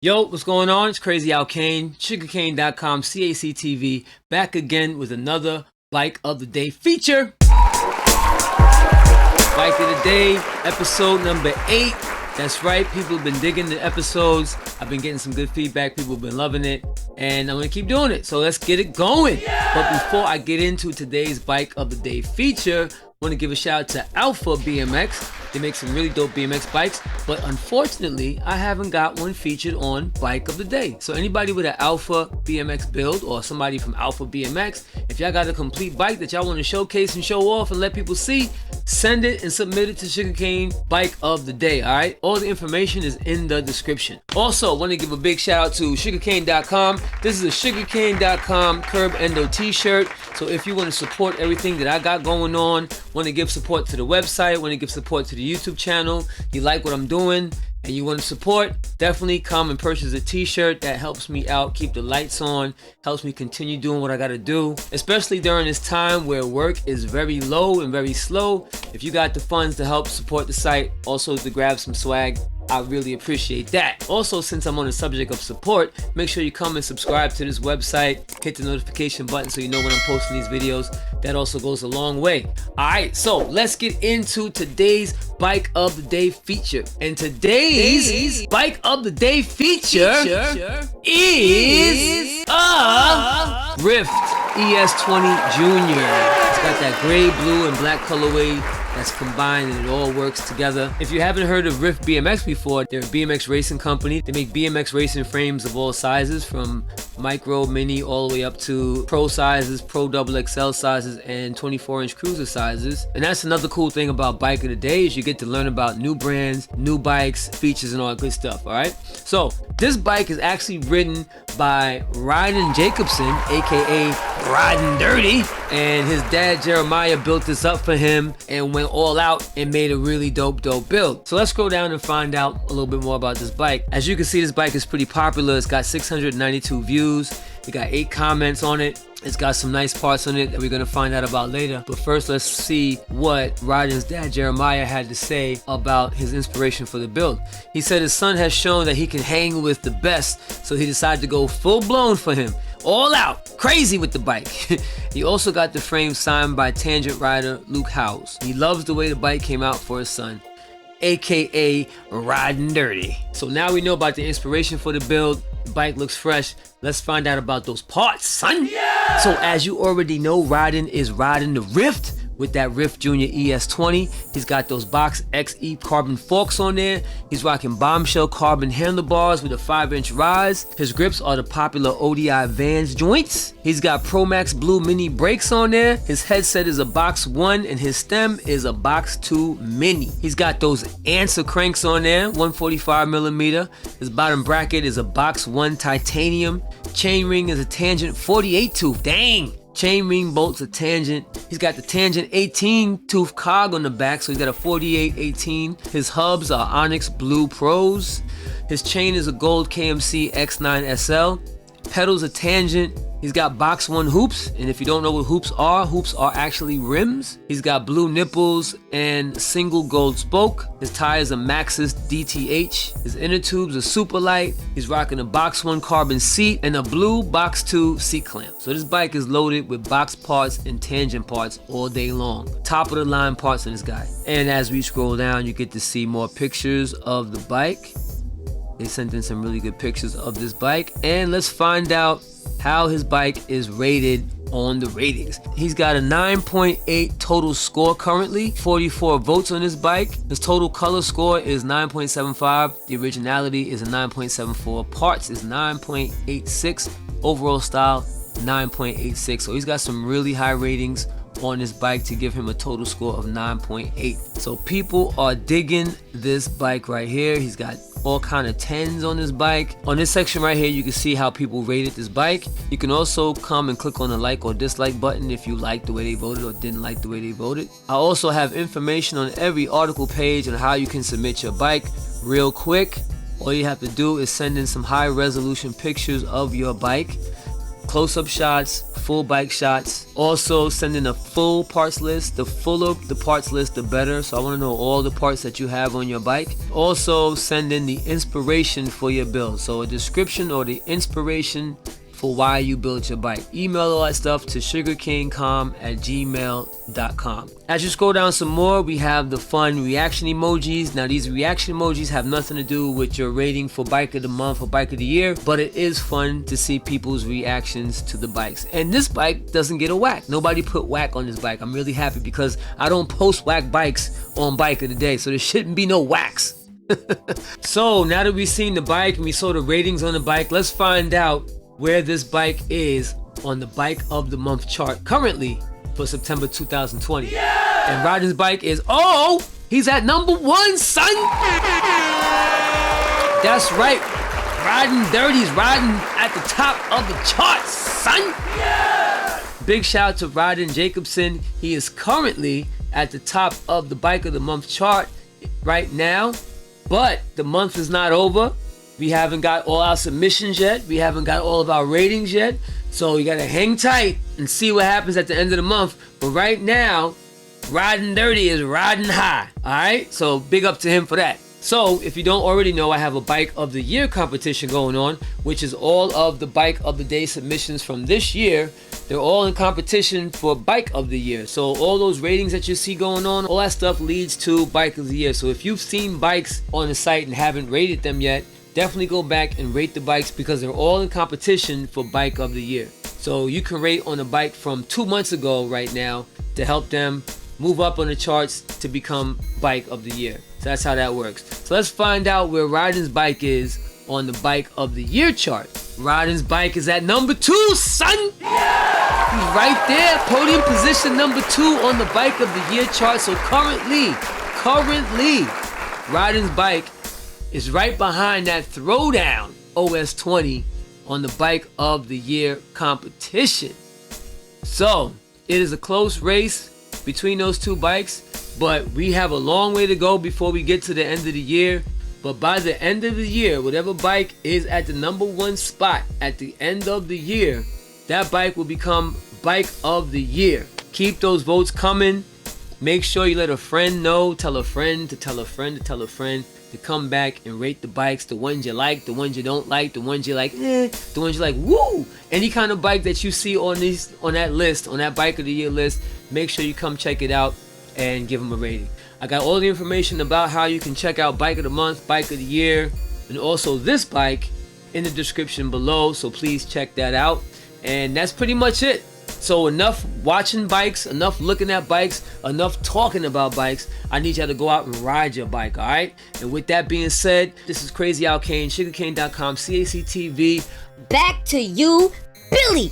Yo, what's going on? It's Crazy Out Cayne, sugarcane.com, CACTV, back again with another Bike of the Day feature. Bike of the Day, episode number 8. That's right, people have been digging the episodes. I've been getting some good feedback. People have been loving it, and I'm going to keep doing it. So let's get it going. Yeah! But before I get into today's Bike of the Day feature, I want to give a shout out to Alpha BMX. They make some really dope BMX bikes, but unfortunately, I haven't got one featured on Bike of the Day. So anybody with an Alpha BMX build or somebody from Alpha BMX, if y'all got a complete bike that y'all want to showcase and show off and let people see, send it and submit it to Sugarcane Bike of the Day, all right? All the information is in the description. Also, want to give a big shout out to sugarcane.com. This is a sugarcane.com Curb Endo t-shirt. So if you want to support everything that I got going on, want to give support to the website, want to give support to the YouTube channel, you like what I'm doing, and you want to support, definitely come and purchase a t-shirt. That helps me out, keep the lights on, helps me continue doing what I gotta do, especially during this time where work is very low and very slow. If you got the funds to help support the site, also to grab some swag, I really appreciate that. Also, since I'm on the subject of support, make sure you come and subscribe to this website, hit the notification button so you know when I'm posting these videos. That also goes a long way. Alright, so let's get into today's Bike of the Day feature. And today's Bike of the Day feature is a Rift ES20 Junior. It's got that gray, blue, and black colorway that's combined and it all works together. If you haven't heard of Rift BMX before, they're a BMX racing company. They make BMX racing frames of all sizes, from micro, mini, all the way up to pro sizes, pro double XL sizes, and 24-inch cruiser sizes. And that's another cool thing about Bike of the Day, is you get to learn about new brands, new bikes, features, and all that good stuff, all right? So this bike is actually ridden by Ryden Jakobsen, aka Ryden Dirty, and his dad Jeremiah built this up for him and went all out and made a really dope build. So let's go down and find out a little bit more about this bike. As you can see, this bike is pretty popular. It's got 692 views. It got 8 comments on it. It's got some nice parts on it that we're gonna find out about later. But first, let's see what Ryden's dad Jeremiah had to say about his inspiration for the build. He said his son has shown that he can hang with the best, so he decided to go full blown for him. All out, crazy with the bike. He also got the frame signed by tangent rider Luke Howes. He loves the way the bike came out for his son, aka Ryden Dirty. So now we know about the inspiration for the build. The bike looks fresh. Let's find out about those parts, son. Yeah! So as you already know, Ryden is riding the Rift with that Rift Junior ES20. He's got those Box XE carbon forks on there. He's rocking bombshell carbon handlebars with a 5-inch rise. His grips are the popular ODI Vans joints. He's got Pro Max Blue mini brakes on there. His headset is a Box 1 and his stem is a Box 2 mini. He's got those Answer cranks on there, 145mm. His bottom bracket is a Box 1 titanium. Chainring is a Tangent 48 tooth. Dang! Chainring bolts a Tangent. He's got the Tangent 18 tooth cog on the back, so he's got a 4818. His hubs are Onyx Blue Pros. His chain is a gold KMC X9 SL. Pedals a Tangent. He's got Box 1 hoops, and if you don't know what hoops are actually rims. He's got blue nipples and single gold spoke. His tires are Maxxis DTH. His inner tubes are super light. He's rocking a Box 1 carbon seat and a blue Box 2 seat clamp. So this bike is loaded with box parts and tangent parts all day long. Top of the line parts on this guy. And as we scroll down, you get to see more pictures of the bike. They sent in some really good pictures of this bike. And let's find out how his bike is rated on the ratings. He's got a 9.8 total score currently, 44 votes on this bike. His total color score is 9.75. The originality is a 9.74. Parts is 9.86. Overall style, 9.86. So he's got some really high ratings on this bike to give him a total score of 9.8. So people are digging this bike right here. He's got all kind of 10s on this bike. On this section right here, you can see how people rated this bike. You can also come and click on the like or dislike button if you like the way they voted or didn't like the way they voted. I also have information on every article page on how you can submit your bike real quick. All you have to do is send in some high resolution pictures of your bike. close-up shots, full bike shots. Also send in a full parts list. The fuller the parts list, the better. So I want to know all the parts that you have on your bike. Also send in the inspiration for your build. So a description or the inspiration for why you built your bike. Email all that stuff to sugarcanecom@gmail.com. As you scroll down some more, we have the fun reaction emojis. Now these reaction emojis have nothing to do with your rating for bike of the month or bike of the year, but it is fun to see people's reactions to the bikes. And this bike doesn't get a whack. Nobody put whack on this bike. I'm really happy because I don't post whack bikes on bike of the day, so there shouldn't be no whacks. So now that we've seen the bike and we saw the ratings on the bike, let's find out where this bike is on the bike of the month chart currently for September 2020. Yeah! And Ryden's bike is, he's at number 1, son! That's right, Ryden Dirty's riding at the top of the charts, son! Yeah! Big shout out to Ryden Jakobsen. He is currently at the top of the bike of the month chart right now, but the month is not over. We haven't got all our submissions yet. We haven't got all of our ratings yet. So you gotta hang tight and see what happens at the end of the month. But right now, Ryden Dirty is riding high. Alright? So big up to him for that. So if you don't already know, I have a Bike of the Year competition going on, which is all of the Bike of the Day submissions from this year. They're all in competition for Bike of the Year. So all those ratings that you see going on, all that stuff leads to Bike of the Year. So if you've seen bikes on the site and haven't rated them yet, definitely go back and rate the bikes because they're all in competition for Bike of the Year. So you can rate on a bike from 2 months ago right now to help them move up on the charts to become Bike of the Year. So that's how that works. So let's find out where Ryden's bike is on the Bike of the Year chart. Ryden's bike is at number 2, son! Yeah! He's right there, podium position number 2 on the Bike of the Year chart. So currently, Ryden's bike is right behind that Throwdown OS 20 on the Bike of the Year competition. So it is a close race between those two bikes, but we have a long way to go before we get to the end of the year. But by the end of the year, whatever bike is at the number 1 spot at the end of the year, that bike will become Bike of the Year. Keep those votes coming. Make sure you let a friend know, tell a friend to tell a friend to tell a friend to come back and rate the bikes, the ones you like, the ones you don't like, the ones you like, the ones you like, woo! Any kind of bike that you see on that list, on that Bike of the Year list, make sure you come check it out and give them a rating. I got all the information about how you can check out Bike of the Month, Bike of the Year, and also this bike in the description below, so please check that out. And that's pretty much it. So enough watching bikes, enough looking at bikes, enough talking about bikes. I need y'all to go out and ride your bike, alright? And with that being said, this is Crazy Al Cayne, sugarcane.com, CACTV. Back to you, Billy.